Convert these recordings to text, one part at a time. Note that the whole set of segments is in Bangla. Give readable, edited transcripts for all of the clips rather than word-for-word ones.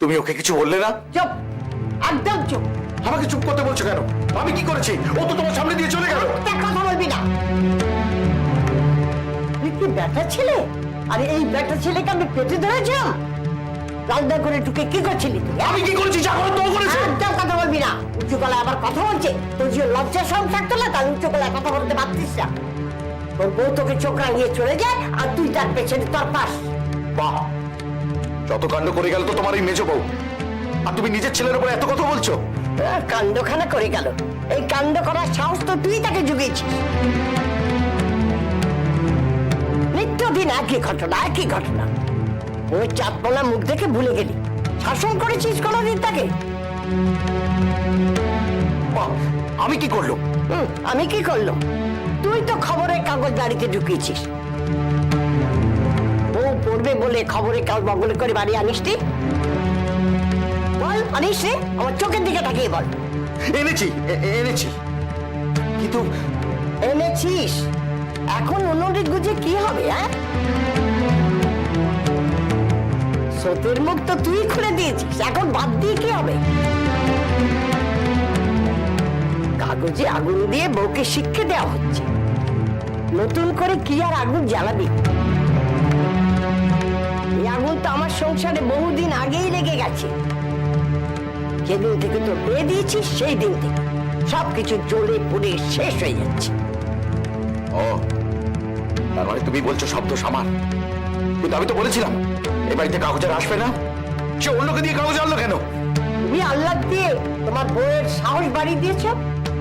তুমি ওকে কিছু বললে না? চুপ, একদম চুপ। আমাকে চুপ করতে বলছো কেন? আমি কি করেছি? ও তো তোমার সামনে দিয়ে চলে গেল। কথা বলবি না। তুই কি ব্যাটা ছেলে? আরে এই ব্যাটা ছেলেকে আমি পেটে ধরেছিলাম। রান্না করে ঢুকে কি করছিলি তুই? আমি কি করেছি? যা করে তো করেছে। একদম কথা বলবি না। উঁচু গলায় আবার কথা বলছে। তোর যে লজ্জা সব থাকতো না, তার উঁচু গলায় কথা বলতে পারতিস না। তোর বউ তোকে চোখ রাঙিয়ে চলে যায় আর তুই তার পেছনে তোর পাস। বাহ, যত কাণ্ড করে গেল তো তোমার এই মেজো বউ, আর তুমি নিজের ছেলের উপর এত কথা বলছো? কাণ্ডখানা করে গেল। এই কাণ্ড করার সাহস তো তুই তাকে জুগিয়েছিস। নিত্যদিন একই ঘটনা, একই ঘটনা। ওই চাঁদপোলা মুখ দেখে ভুলে গেলি। শাসন করেছিস কোনোদিন তাকে? বাহ, আমি কি করলো? আমি কি করলাম? তুই তো খবরের কাগজ বাড়িতে ঢুকিয়েছিস। বউ পড়বে বলে খবরের কাগজ বগলে করে বাড়ি আনিসটি? বল, আনিস রে? আমার চোখের দিকে তাকিয়ে বল। এনেছি, এনেছি, কিন্তু এনেছিস? এখন উনুনে গুজে কি হবে? হ্যাঁ, সতের মুখ তো তুই খুলে দিয়েছিস, এখন বাদ দিয়ে কি হবে? কাগজে আগুন দিয়ে বউকে শিক্ষা দেওয়া হচ্ছে। নতুন করে কি আর আগুন জ্বালাবি? এই আগুন তো আমার সংসারে বহুদিন আগেই লেগে গেছে। যেদিন থেকে তো বিয়ে দিয়েছিস সেই দিন থেকে সবকিছু জ্বলে পুড়ে শেষ হয়ে যাচ্ছে। ও, তার মানে তুমি বলছো শব্দ সামার? কিন্তু আমি তো বলেছিলাম এই বাড়িতে কাগজ আর আসবে না। সে অন্যকে দিয়ে কাগজ আনলো কেন? তুমি আল্লাহ দিয়ে তোমার বউয়ের সাহস বাড়িয়ে দিয়েছ।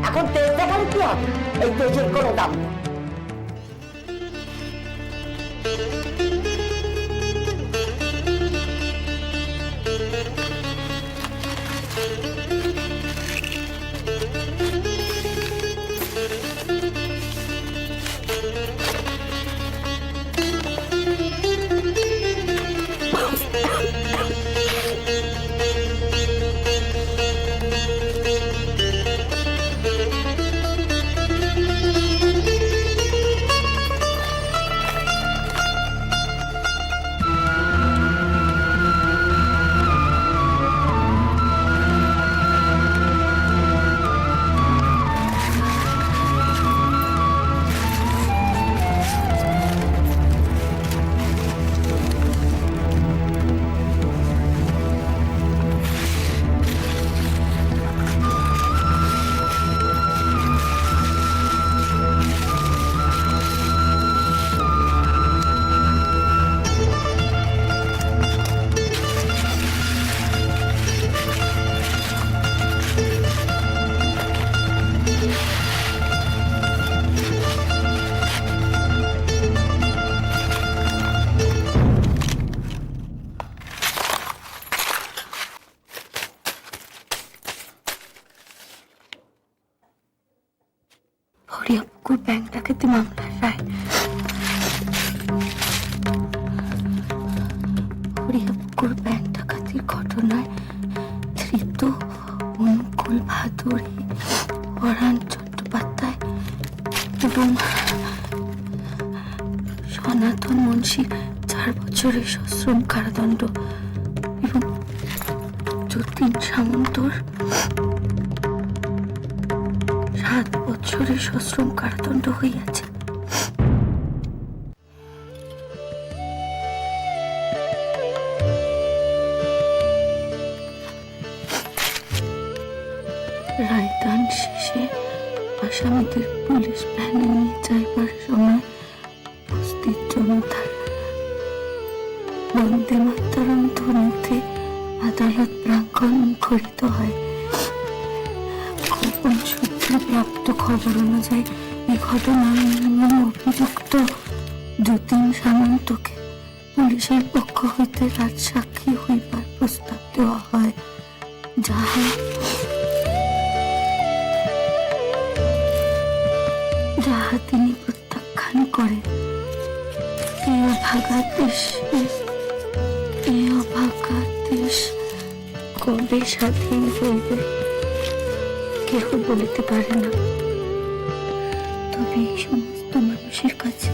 এখন তেজ দেখালে কি হবে? এই তেজের কোনো দাম নেই। হরিয়াপুকুর ব্যাংক ডাকাতি মামলার রায়। হরিয়াপুকুর ব্যাংক ডাকাতির ঘটনায় ধৃত অনুকূল ভাদুড়ী, পরাণ চট্টোপাধ্যায় এবং সনাতন মুন্সি 4 বছরের সশ্রম কারাদণ্ড এবং যতীন সামন্তর 7 বছরের সশ্রম কারাদণ্ড হইয়াছে। রায়দান শেষে আসামিদের পুলিশ ভ্যানে নিয়ে যাইবার সময় উপস্থিত জনতার বন্দে মাতরম ধ্বনিতে আদালত প্রাঙ্গণ মুখরিত হয়। গোপন সূত্রে প্রাপ্ত খবর অনুযায়ী এই ঘটনায় অভিযুক্ত যতীন সামন্তকে পুলিশের পক্ষ হইতে রাজসাক্ষী হইবার প্রস্তাব দেওয়া হয়, যাহা তিনি প্রত্যাখ্যান করেন। এই অভাগা দেশ কবে স্বাধীন হইবে কেহ বলিতে পারে না। তবে এই সমস্ত মানুষের কাছে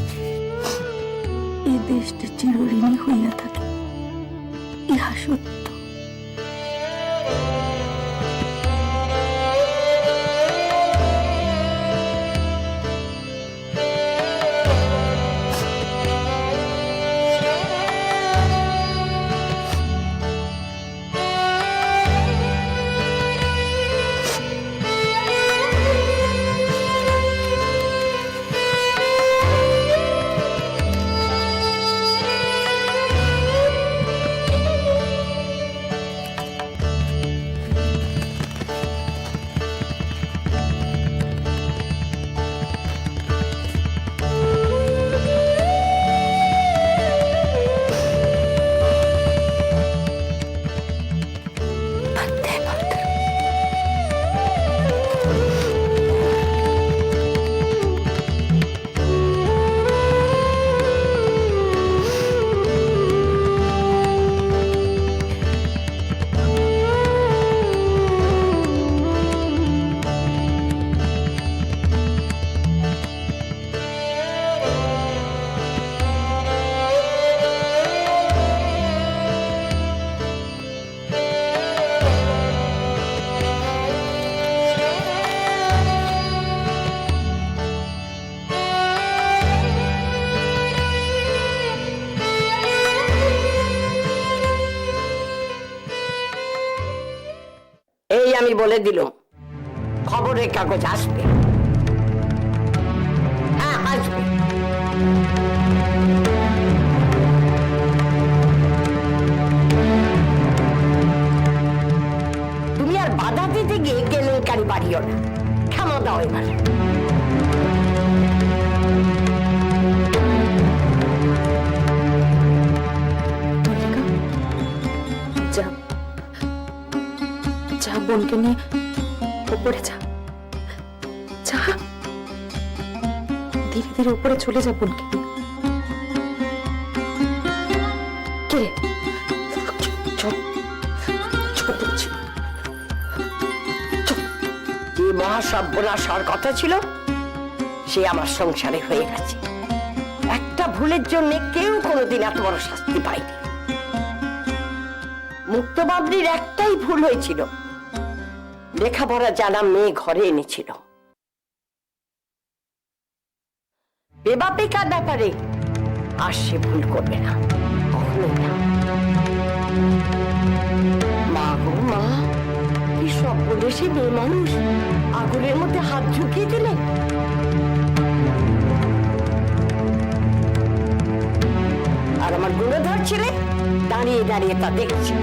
এই দেশটা চিরঋণী হইয়া থাকে, ইহা সত্য। আমি বলে দিলুম খবরের কাগজ আসবে। হ্যাঁ, আসবে। তুমি আর বাধা দিতে গিয়ে কেলেঙ্কারি বাড়িও না। ক্ষমা দাও এবার। যা যা বোনকে নিয়ে উপরে যা, যা ধীরে ধীরে উপরে চলে যা বোনকে নিয়ে। কে রে? চল চল বলছি। যে মহাসর্বনাশ হওয়ার কথা ছিল সে আমার সংসারে হয়ে গেছে। একটা ভুলের জন্য কেউ কোনোদিন এত বড় শাস্তি পায়নি। মুক্তবাবলির একটাই ভুল হয়েছিল, লেখাপড়া জানা মেয়ে ঘরে এনেছিল। বেবাপিকার ব্যাপারে আর সে ভুল করবে না, কখনোই না। মা গো মা, কি সব বলে সে মেয়ে মানুষ আগুনের মধ্যে হাত ঝুঁকিয়ে দিলে। আর আমার গুণধর ছেলে দাঁড়িয়ে দাঁড়িয়ে তা দেখছে।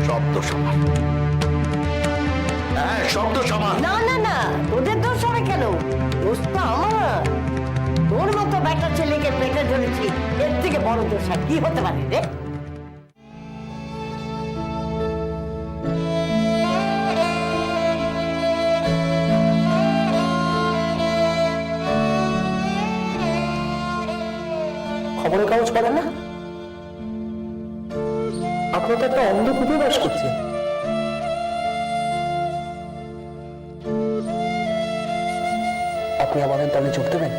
শব্দ সমান, হ্যাঁ শব্দ সমান। না না না, তোদের দোষ হবে কেন? দোষ তো আমার। তোর মতো বেটা ছেলেকে পেটে ধরেছি, এর থেকে বড় দোষ আর কি হতে পারে রে? খবরের কাগজ পড়েন না? আপনার তো একটা অন্ধকূপে বাস করছে। আপনি আমাদের দলে যোগ দেবেন?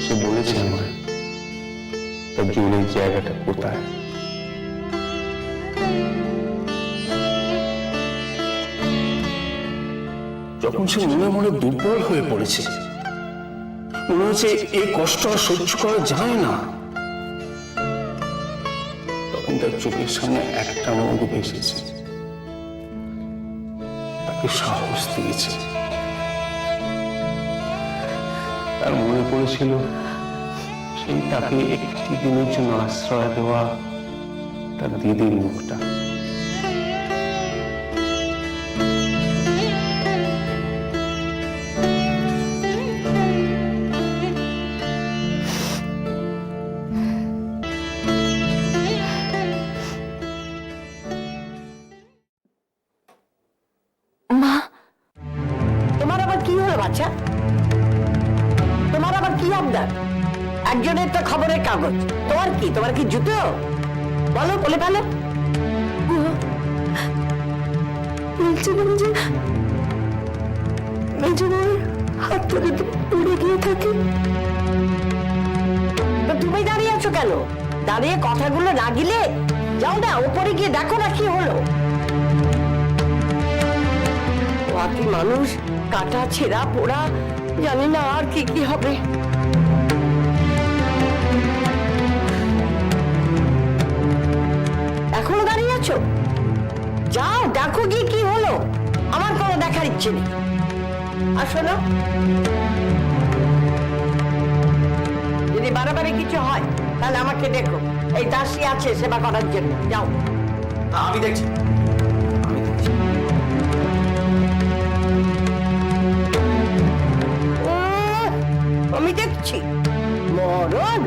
সে বলেছে আমায় তার জোরের জায়গাটা কোথায়। যখন সে মনে মনে দুর্বল হয়ে পড়েছে, মনে হচ্ছে এই কষ্ট আর সহ্য করা যায় না, তখন তার চোখের সামনে একটা মুখ ভেসেছে, তাকে সাহস দিয়েছে। তার মনে পড়েছিল সেই তাকে একটি দিনের জন্য আশ্রয় দেওয়া তার দিদির মুখটা। মা, তোমার আবার কি হলো বাচ্চা? তোমার আবার কি আবদার? একজনের তো খবরের কাগজ, তোমার কি? তোমার কি জুতো? বলো, বলে ফেলো। বলছিলাম যে মেজো বউয়ের হাত ধরে পড়ে গিয়ে থাকে। তো তুমি দাঁড়িয়ে আছো কেন? দাঁড়িয়ে কথাগুলো না গিলে যাও না, উপরে গিয়ে দেখো না কি হলো। বাকি মানুষ, কাটা ছেঁড়া পোড়া, জানি না আর কি কি হবে। এখনো দাঁড়িয়ে আছো? যাও দেখো গিয়ে কি হলো। আমার কোনো দেখার ইচ্ছে নেই। আর শোনো, যদি বাড়াবাড়ি কিছু হয় তাহলে আমাকে দেখো, এই দাসী আছে সেবা করার জন্য। যাও। আমি দেখছি। আমি দেখছি মরণ।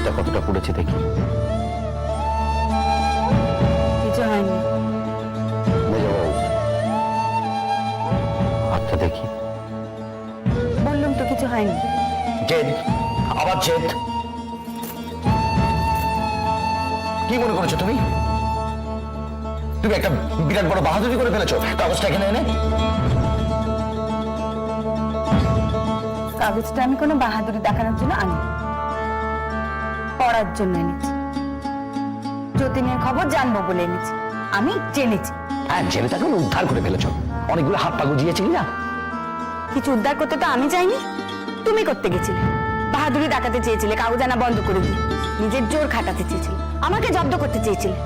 হাতটা কতটা পুড়েছে দেখি। কিছু হয়নি। মেজবাবু, হাতটা দেখি। বললাম তো কিছু হয়নি। জেদ, আবার জেদ। কি মনে করেছো তুমি? তুমি একটা বিরাট বড় বাহাদুরি করে ফেলেছো কাগজটা এখানে এনে। কাগজটা আমি কোনো বাহাদুরি দেখানোর জন্য আনি, পড়ার জন্য এনেছি। যতীনের খবর জানবো বলে এনেছি। আমি জেনেছি। হ্যাঁ, জেনে তাকে উদ্ধার করে ফেলেছো। অনেকগুলো হাত পা গুজিয়েছিলি না? কিছু উদ্ধার করতে তো আমি চাইনি, তুমি করতে গেছিলে। বাহাদুরি দেখাতে চেয়েছিলে, কাগজ আনা বন্ধ করে দিয়ে নিজের জোর খাটাতে চেয়েছিলে, আমাকে জব্দ করতে চেয়েছিলে।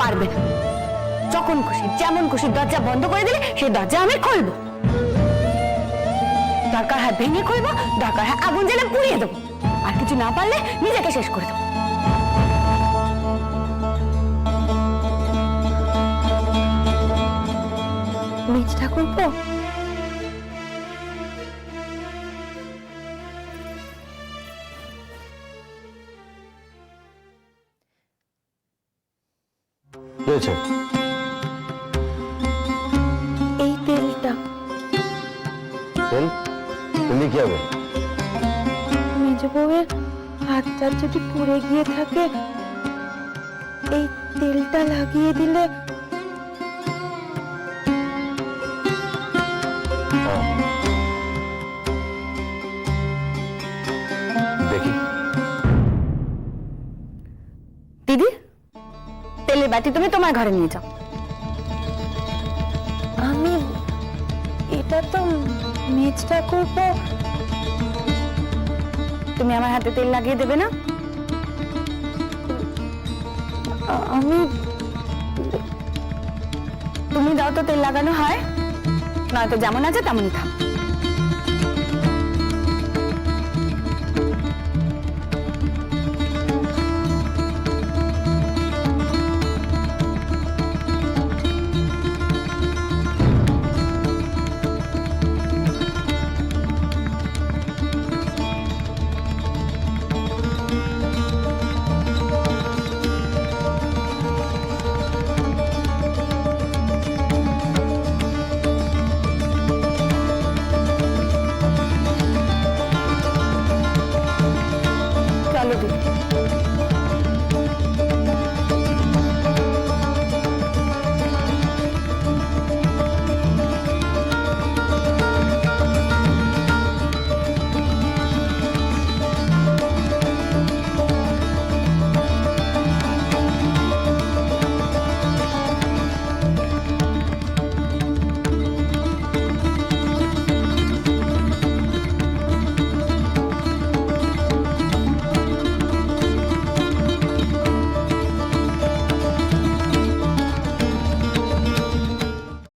পারবে না। যখন খুশি যেমন খুশি দরজা বন্ধ করে দিলে সেই দরজা আমি খুলবো। দরকার হয় ভেঙে খুলবো, দরকার হয় আগুন জ্বেলে পুড়িয়ে দেবো। আর কিছু না পারলে নিজেকে শেষ করে দেবো। মেজ ঠাকুরপো, কি হয়েছে? এই তেলটা তেল? তেল কি হবে? মেজ বউয়ের হাতটা যদি পুড়ে গিয়ে থাকে, এই তেলটা লাগিয়ে দিলে দেখি। দিদি, তেলের বাটি তুমি তোমার ঘরে নিয়ে যাও। আমি এটা তো মেজ ঠাকুরপো, তুমি আমার হাতে তেল লাগিয়ে দেবে না? আমি, তুমি দাও তো তেল লাগানো হয়, নয়তো যেমন আছে তেমনই থাক।